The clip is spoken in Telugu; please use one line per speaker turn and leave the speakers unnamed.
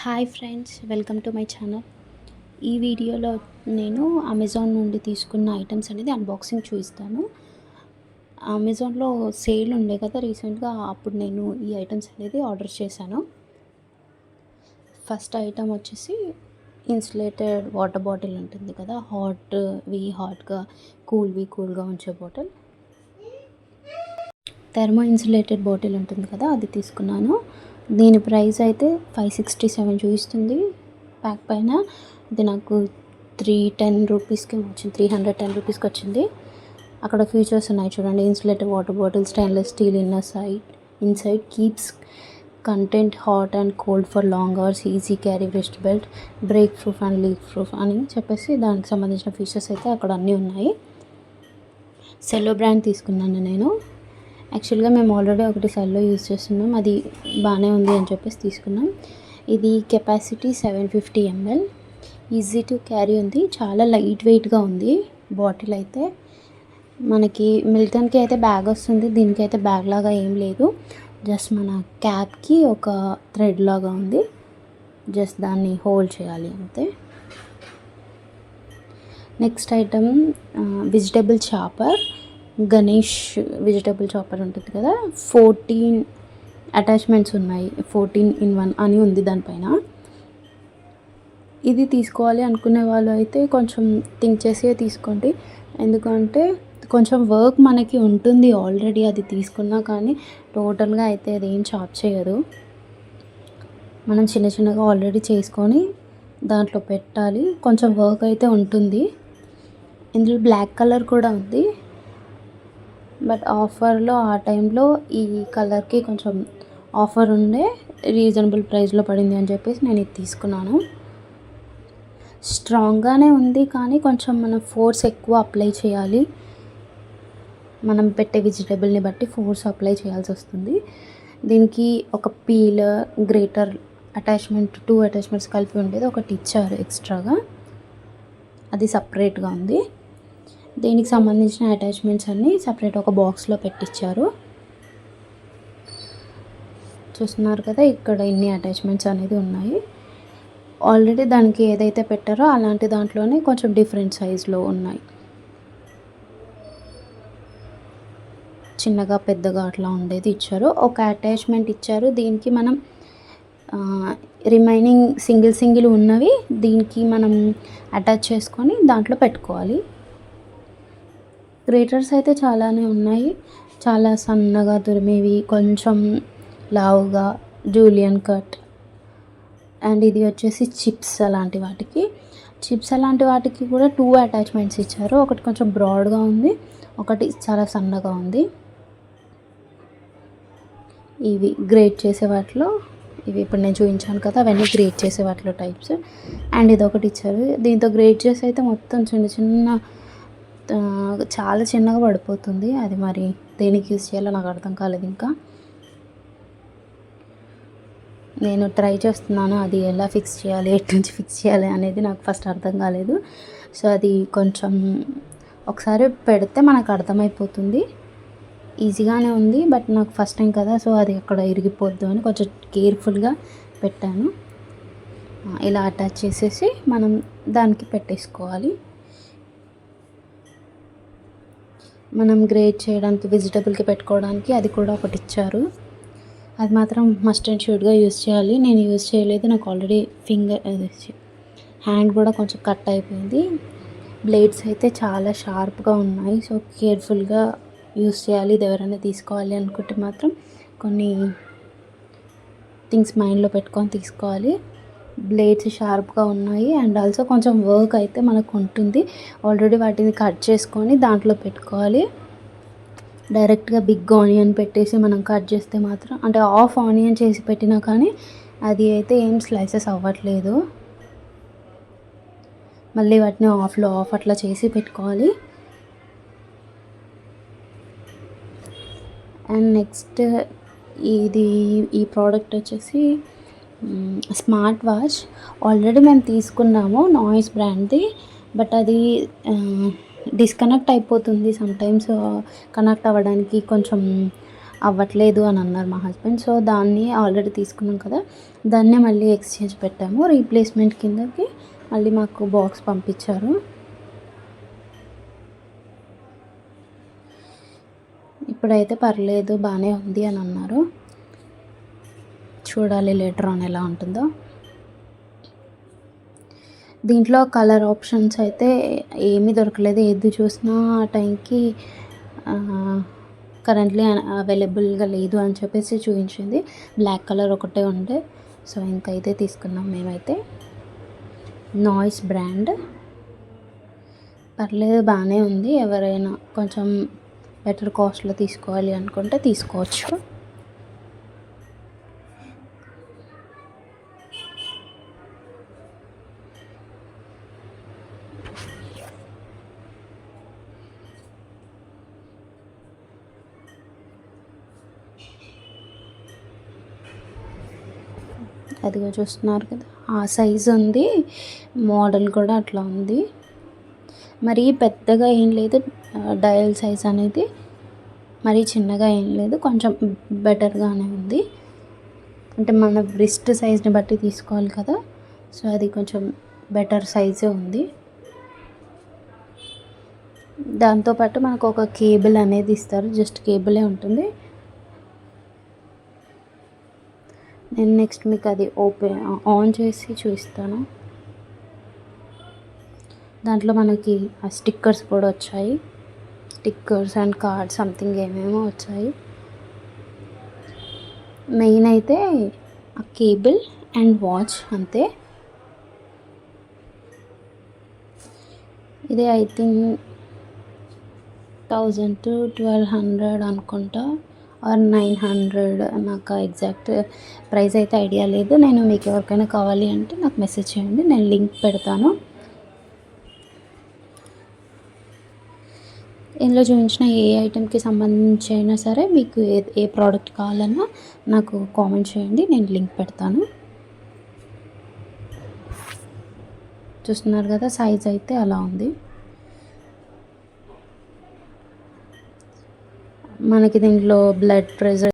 Hi friends, welcome to my channel. ఈ వీడియోలో నేను అమెజాన్ నుండి తీసుకున్న ఐటమ్స్ అనేది అన్బాక్సింగ్ చూపిస్తాను. అమెజాన్లో సేల్ ఉండే కదా రీసెంట్గా, అప్పుడు నేను ఈ ఐటమ్స్ అనేది ఆర్డర్ చేశాను. ఫస్ట్ ఐటమ్ వచ్చేసి ఇన్సులేటెడ్ వాటర్ బాటిల్ ఉంటుంది కదా, హాట్గా కూల్గా ఉంచే బాటిల్. థర్మో ఇన్సులేటెడ్ బాటిల్ ఉంటుంది కదా, అది తీసుకున్నాను. దీని ప్రైస్ అయితే 567 చూపిస్తుంది ప్యాక్ పైన. ఇది నాకు 310 రూపీస్కి వచ్చింది, 310 రూపీస్కి వచ్చింది. అక్కడ ఫీచర్స్ ఉన్నాయి చూడండి. Insulated water bottle, stainless steel inside keeps content hot and cold for long hours, easy carry, rest belt, break proof and leak proof అని చెప్పేసి దానికి సంబంధించిన ఫీచర్స్ అయితే అక్కడ అన్నీ ఉన్నాయి. సెల్లో బ్రాండ్ తీసుకున్నాను నేను. యాక్చువల్గా మేము ఆల్రెడీ ఒకటి సెల్లో యూజ్ చేస్తున్నాం, అది బాగానే ఉంది అని చెప్పేసి తీసుకున్నాం. ఇది capacity 750 ml, easy to carry ఉంది, చాలా లైట్ వెయిట్గా ఉంది బాటిల్ అయితే. మనకి మిల్టన్కి అయితే బ్యాగ్ వస్తుంది, దీనికైతే బ్యాగ్ లాగా ఏం లేదు. జస్ట్ మన క్యాప్కి ఒక థ్రెడ్ లాగా ఉంది, జస్ట్ దాన్ని హోల్డ్ చేయాలి అంతే. Next item vegetable chopper, Ganesh vegetable chopper ఉంటుంది కదా. 14 అటాచ్మెంట్స్ ఉన్నాయి, 14 in 1 అని ఉంది దానిపైన. ఇది తీసుకోవాలి అనుకునే వాళ్ళు అయితే కొంచెం థింక్ చేసే తీసుకోండి, ఎందుకంటే కొంచెం వర్క్ మనకి ఉంటుంది ఆల్రెడీ. అది తీసుకున్నా కానీ టోటల్గా అయితే అది ఏం చాప్ చేయదు. మనం చిన్నగా ఆల్రెడీ చేసుకొని దాంట్లో పెట్టాలి, కొంచెం వర్క్ అయితే ఉంటుంది. ఇందులో బ్లాక్ కలర్ కూడా ఉంది, బట్ ఆఫర్లో ఆ టైంలో ఈ కలర్కి కొంచెం ఆఫర్ ఉండే, రీజనబుల్ ప్రైస్లో పడింది అని చెప్పేసి నేను ఇది తీసుకున్నాను. స్ట్రాంగ్గానే ఉంది కానీ కొంచెం మనం ఫోర్స్ ఎక్కువ అప్లై చేయాలి. మనం పెట్టే వెజిటేబుల్ని బట్టి ఫోర్స్ అప్లై చేయాల్సి వస్తుంది. దీనికి ఒక పీలర్, గ్రేటర్ అటాచ్మెంట్, 2 అటాచ్మెంట్స్ కలిపి ఉండేది ఒకటి ఇచ్చారు ఎక్స్ట్రాగా, అది సపరేట్గా ఉంది. దీనికి సంబంధించిన అటాచ్మెంట్స్ అన్నీ సపరేట్ ఒక బాక్స్లో పెట్టించారు. చూస్తున్నారు కదా, ఇక్కడ ఇన్ని అటాచ్మెంట్స్ అనేది ఉన్నాయి. ఆల్రెడీ దానికి ఏదైతే పెట్టారో అలాంటి దాంట్లోనే కొంచెం డిఫరెంట్ సైజులో ఉన్నాయి, చిన్నగా పెద్దగా అట్లా ఉండేది ఇచ్చారు. ఒక అటాచ్మెంట్ ఇచ్చారు, దీనికి మనం రిమైనింగ్ సింగిల్ ఉన్నవి దీనికి మనం అటాచ్ చేసుకొని దాంట్లో పెట్టుకోవాలి. గ్రేటర్స్ అయితే చాలానే ఉన్నాయి, చాలా సన్నగా తురిమేవి, కొంచెం లావుగా, జూలియన్ కట్. అండ్ ఇది వచ్చేసి చిప్స్ అలాంటి వాటికి కూడా 2 అటాచ్మెంట్స్ ఇచ్చారు. ఒకటి కొంచెం బ్రాడ్గా ఉంది, ఒకటి చాలా సన్నగా ఉంది. ఇవి గ్రేట్ చేసే వాటిలో, ఇవి ఇప్పుడు నేను చూపించాను కదా, అవన్నీ గ్రేట్ చేసే వాటిలో టైప్స్. అండ్ ఇది ఒకటి ఇచ్చారు, దీంతో గ్రేట్ చేసి అయితే మొత్తం చిన్న చాలా చిన్నగా పడిపోతుంది. అది మరి దేనికి యూజ్ చేయాలో నాకు అర్థం కాలేదు. ఇంకా నేను ట్రై చేస్తున్నాను, అది ఎలా ఫిక్స్ చేయాలి, ఎటు నుంచి ఫిక్స్ చేయాలి అనేది నాకు ఫస్ట్ అర్థం కాలేదు. సో అది కొంచెం ఒకసారి పెడితే మనకు అర్థమైపోతుంది. ఈజీగానే ఉంది, బట్ నాకు ఫస్ట్ టైం కదా, సో అది అక్కడ ఇరిగిపోద్దు అని కొంచెం కేర్ఫుల్గా పెట్టాను. ఇలా అటాచ్ చేసేసి మనం దానికి పెట్టేసుకోవాలి. మనం గ్రేట్ చేయడానికి, వెజిటబుల్కి పెట్టుకోవడానికి అది కూడా ఒకటి ఇచ్చారు. అది మాత్రం మస్ట్ అండ్ షుడ్గా యూజ్ చేయాలి. నేను యూజ్ చేయలేదు, నాకు ఆల్రెడీ హ్యాండ్ కూడా కొంచెం కట్ అయిపోయింది. బ్లేడ్స్ అయితే చాలా షార్ప్గా ఉన్నాయి, సో కేర్ఫుల్గా యూజ్ చేయాలి. ఇది ఎవరైనా తీసుకోవాలి అనుకుంటే మాత్రం కొన్ని థింగ్స్ మైండ్లో పెట్టుకొని తీసుకోవాలి. బ్లేడ్స్ షార్ప్గా ఉన్నాయి, అండ్ ఆల్సో కొంచెం వర్క్ అయితే మనకు ఉంటుంది. ఆల్రెడీ వాటిని కట్ చేసుకొని దాంట్లో పెట్టుకోవాలి. డైరెక్ట్గా బిగ్ ఆనియన్ పెట్టేసి మనం కట్ చేస్తే మాత్రం, అంటే హాఫ్ ఆనియన్ చేసి పెట్టినా కానీ అది అయితే ఏం స్లైసెస్ అవ్వట్లేదు. మళ్ళీ వాటిని హాఫ్ అట్లా చేసి పెట్టుకోవాలి. అండ్ నెక్స్ట్ ఈ ప్రోడక్ట్ వచ్చేసి స్మార్ట్ వాచ్. ఆల్రెడీ మేము తీసుకున్నాము నాయిస్ బ్రాండ్ది, బట్ అది డిస్కనెక్ట్ అయిపోతుంది సమ్టైమ్స్. కనెక్ట్ అవ్వడానికి కొంచెం అవ్వట్లేదు అని అన్నారు మా హస్బెండ్. సో దాన్ని ఆల్రెడీ తీసుకున్నాం కదా, దాన్నే మళ్ళీ ఎక్స్చేంజ్ పెట్టాము. రీప్లేస్మెంట్ కిందకి మళ్ళీ మాకు బాక్స్ పంపించారు. ఇప్పుడైతే పర్లేదు, బాగానే ఉంది అని అన్నారు. చూడాలి లేటర్ ఆన్ ఎలా ఉంటుందో. దీంట్లో కలర్ ఆప్షన్స్ అయితే ఏమీ దొరకలేదు. ఏది చూసినా ఆ టైంకి కరెంట్లీ అవైలబుల్గా లేదు అని చెప్పేసి చూపించింది. బ్లాక్ కలర్ ఒకటే ఉండే. సో ఇంకా అయితే తీసుకున్నాం మేమైతే. నాయిస్ బ్రాండ్ పర్లేదు, బాగానే ఉంది. ఎవరైనా కొంచెం బెటర్ కాస్ట్లో తీసుకోవాలి అనుకుంటే తీసుకోవచ్చు. అదిగా చూస్తున్నారు కదా, ఆ సైజు ఉంది. మోడల్ కూడా అట్లా ఉంది. మరీ పెద్దగా ఏం లేదు. డయల్ సైజ్ అనేది మరీ చిన్నగా ఏం లేదు, కొంచెం బెటర్గానే ఉంది. అంటే మన రిస్ట్ సైజ్ని బట్టి తీసుకోవాలి కదా, సో అది కొంచెం బెటర్ సైజే ఉంది. దాంతోపాటు మనకు ఒక కేబుల్ అనేది ఇస్తారు, జస్ట్ కేబులే ఉంటుంది. నేను నెక్స్ట్ మీకు అది ఆన్ చేసి చూపిస్తాను. దాంట్లో మనకి ఆ స్టిక్కర్స్ కూడా వచ్చాయి. స్టిక్కర్స్ అండ్ కార్డ్ సంథింగ్ ఏమేమో వచ్చాయి. మెయిన్ అయితే ఆ కేబుల్ అండ్ వాచ్ అంతే. ఇదే ఐ థింక్ 1000 to 1200 అనుకుంటా, ఆర్ 900. నాకు ఎగ్జాక్ట్ ప్రైస్ అయితే ఐడియా లేదు. నేను మీకు ఎవరికైనా కావాలి అంటే నాకు మెసేజ్ చేయండి, నేను లింక్ పెడతాను. ఇందులో చూపించిన ఏ ఐటెంకి సంబంధించి అయినా సరే మీకు ఏ ప్రోడక్ట్ కావాలన్నా నాకు కామెంట్ చేయండి, నేను లింక్ పెడతాను. చూస్తున్నారు కదా, సైజ్ అయితే అలా ఉంది. మనకి దీంట్లో బ్లడ్ ప్రెషర్